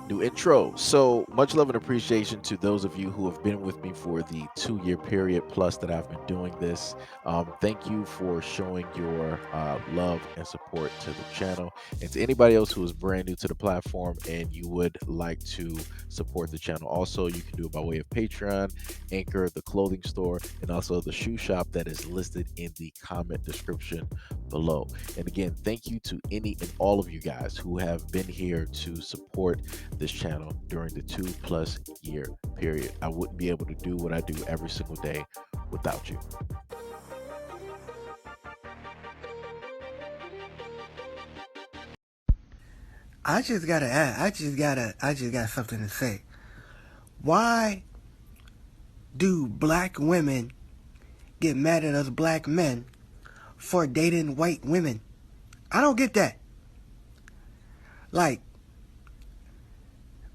New intro. So much love and appreciation to those of you who have been with me for the 2 year period plus that I've been doing this. Thank you for showing your love and support to the channel. And to anybody else who is brand new to the platform and you would like to support the channel, also, you can do it by way of Patreon, Anchor, the clothing store, and also the shoe shop that is listed in the comment description below. And again, thank you to any and all of you guys who have been here to support this channel during the 2+ year period. I wouldn't be able to do what I do every single day without you. I just got something to say. Why do black women get mad at us black men for dating white women? I don't get that. Like,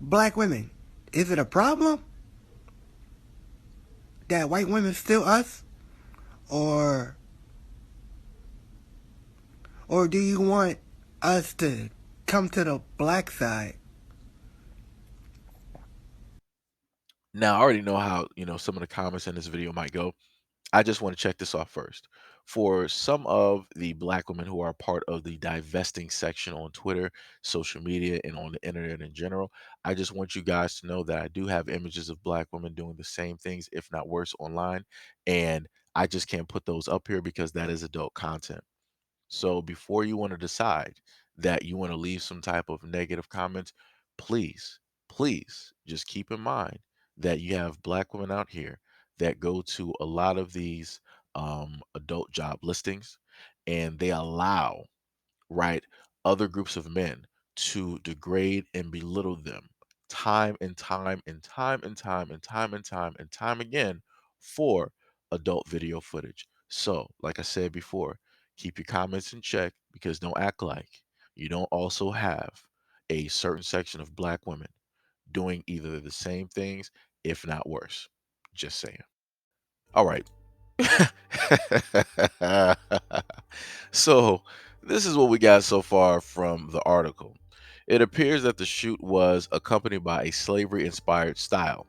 black women, is it a problem that white women steal us? Or do you want us to come to the black side? Now, I already know how, some of the comments in this video might go. I just want to check this off first. For some of the black women who are part of the divesting section on Twitter, social media, and on the internet in general, I just want you guys to know that I do have images of black women doing the same things, if not worse, online. And I just can't put those up here because that is adult content. So before you want to decide that you want to leave some type of negative comments, please, please just keep in mind that you have black women out here that go to a lot of these adult job listings and they allow, right, other groups of men to degrade and belittle them time and time and time and time and time and time and time again for adult video footage. So, like I said before, keep your comments in check because don't act like you don't also have a certain section of black women doing either the same things, if not worse. Just saying. All right. So, this is what we got so far from the article. It appears that the shoot was accompanied by a slavery inspired style.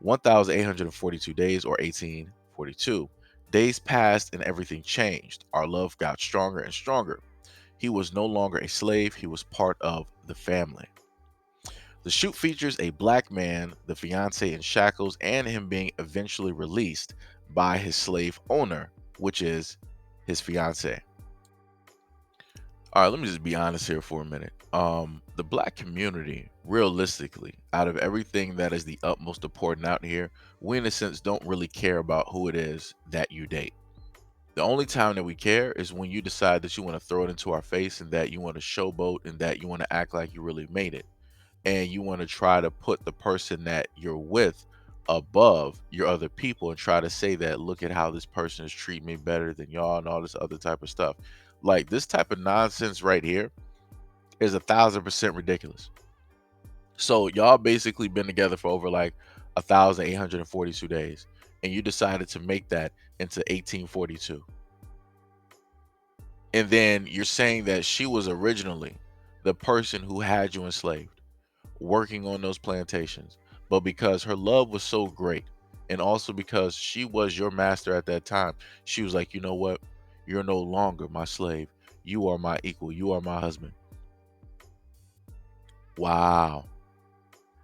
1,842 days, or 1842. Days passed and everything changed. Our love got stronger and stronger. He was no longer a slave, he was part of the family. The shoot features a black man, the fiance in shackles, and him being eventually released by his slave owner, which is his fiance. All right, let me just be honest here for a minute. The black community, realistically, out of everything that is the utmost important out here, we in a sense don't really care about who it is that you date. The only time that we care is when you decide that you want to throw it into our face and that you want to showboat and that you want to act like you really made it. And you want to try to put the person that you're with above your other people and try to say that look at how this person is treating me better than y'all and all this other type of stuff. Like this type of nonsense right here is 1,000% ridiculous. So y'all basically been together for over like 1,842 days, and you decided to make that into 1842. And then you're saying that she was originally the person who had you enslaved, working on those plantations. But because her love was so great, and also because she was your master at that time, she was like, you know what? You're no longer my slave. You are my equal. You are my husband. Wow.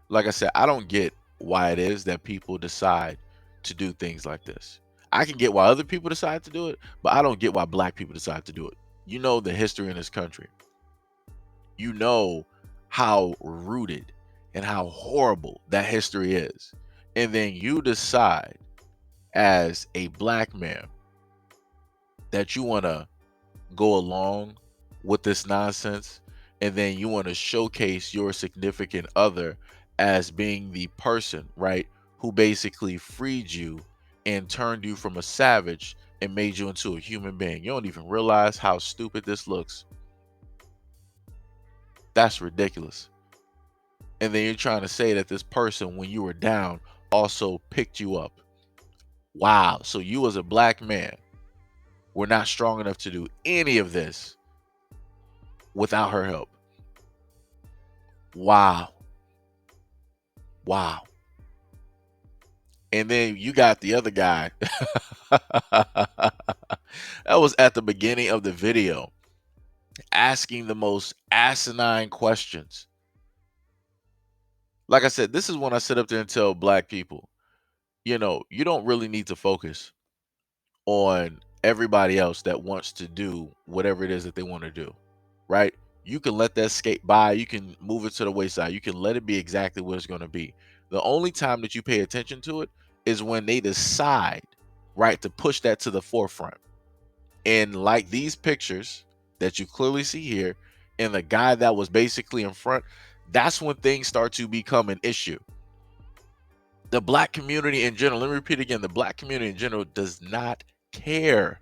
Like I said, I don't get why it is that people decide to do things like this. I can get why other people decide to do it, but I don't get why black people decide to do it. You know the history in this country. You know how rooted and how horrible that history is. And then you decide as a black man that you want to go along with this nonsense, and then you want to showcase your significant other as being the person, right, who basically freed you and turned you from a savage and made you into a human being. You don't even realize how stupid this looks. That's ridiculous. And then you're trying to say that this person, when you were down, also picked you up. Wow. So you as a black man were not strong enough to do any of this without her help. Wow. Wow. And then you got the other guy. That was at the beginning of the video, asking the most asinine questions. Like I said, this is when I sit up there and tell black people, you don't really need to focus on everybody else that wants to do whatever it is that they want to do, right? You can let that skate by. You can move it to the wayside. You can let it be exactly what it's going to be. The only time that you pay attention to it is when they decide, right, to push that to the forefront. And like these pictures that you clearly see here, and the guy that was basically in front, that's when things start to become an issue. The black community in general, let me repeat again, the black community in general does not care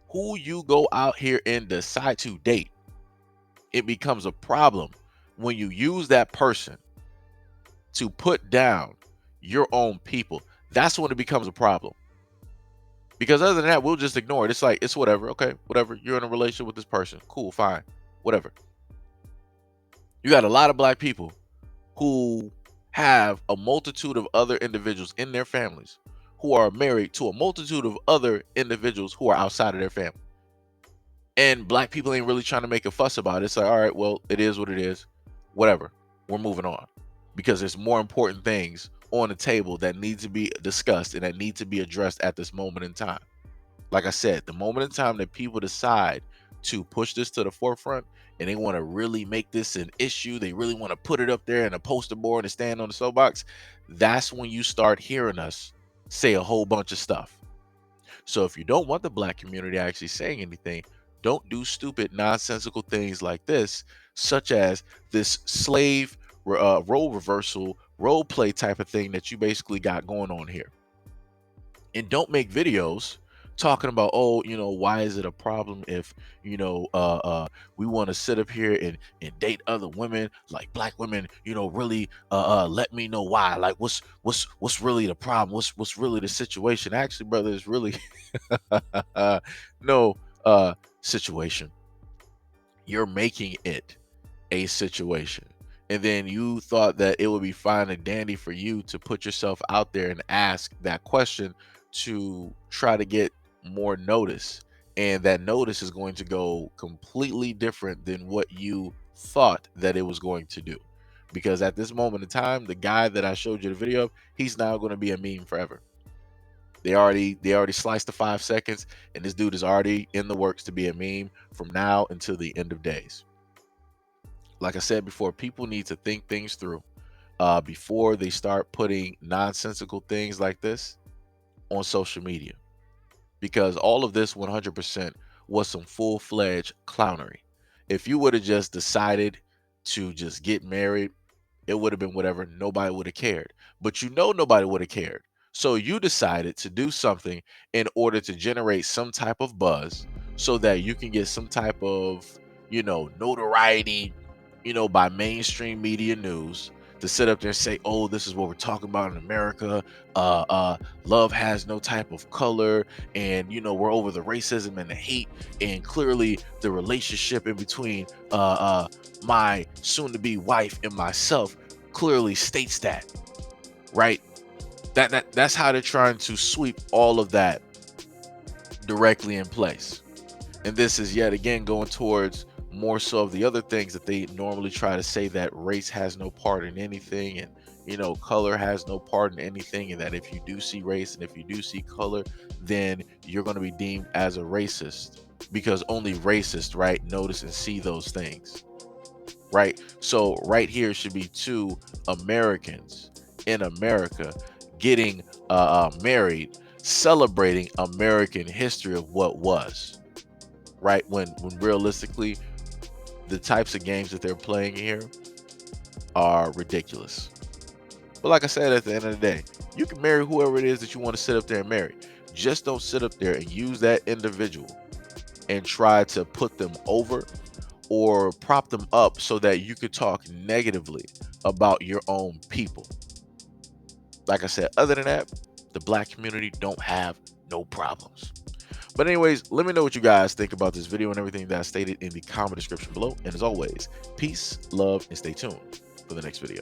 who you go out here and decide to date. It becomes a problem when you use that person to put down your own people. That's when it becomes a problem. Because other than that, we'll just ignore it. It's like, it's whatever. Okay, whatever. You're in a relationship with this person. Cool, fine. Whatever. You got a lot of black people who have a multitude of other individuals in their families who are married to a multitude of other individuals who are outside of their family. And black people ain't really trying to make a fuss about it. It's like, all right, well, it is what it is. Whatever. We're moving on. Because there's more important things on the table that need to be discussed and that need to be addressed at this moment in time. Like I said, the moment in time that people decide to push this to the forefront and they want to really make this an issue, they really want to put it up there in a poster board and stand on the soapbox, that's when you start hearing us say a whole bunch of stuff. So if you don't want the black community actually saying anything, don't do stupid, nonsensical things like this, such as this slave role reversal, role play type of thing that you basically got going on here. And don't make videos talking about, oh, why is it a problem if we want to sit up here and date other women, like black women, really let me know why, like what's really the problem, what's really the situation. Actually, brother, it's really no situation. You're making it a situation. And then you thought that it would be fine and dandy for you to put yourself out there and ask that question to try to get more notice. And that notice is going to go completely different than what you thought that it was going to do. Because at this moment in time, the guy that I showed you the video of, he's now going to be a meme forever. They already sliced the 5 seconds, and this dude is already in the works to be a meme from now until the end of days. Like I said before, people need to think things through before they start putting nonsensical things like this on social media, because all of this 100% was some full-fledged clownery. If you would have just decided to just get married, it would have been whatever. Nobody would have cared. But nobody would have cared. So you decided to do something in order to generate some type of buzz so that you can get some type of, notoriety, by mainstream media news, to sit up there and say, oh, this is what we're talking about in America. Love has no type of color, and we're over the racism and the hate, and clearly the relationship in between my soon-to-be wife and myself clearly states that, right? That's how they're trying to sweep all of that directly in place. And this is yet again going towards more so of the other things that they normally try to say, that race has no part in anything, and color has no part in anything, and that if you do see race and if you do see color, then you're going to be deemed as a racist, because only racists, right, notice and see those things, right? So right here should be two Americans in America getting married, celebrating American history of what was, right? When realistically, the types of games that they're playing here are ridiculous. But like I said, at the end of the day, you can marry whoever it is that you want to sit up there and marry. Just don't sit up there and use that individual and try to put them over or prop them up so that you could talk negatively about your own people. Like I said, other than that, the black community don't have no problems. But anyways, let me know what you guys think about this video and everything that I stated in the comment description below. And as always, peace, love, and stay tuned for the next video.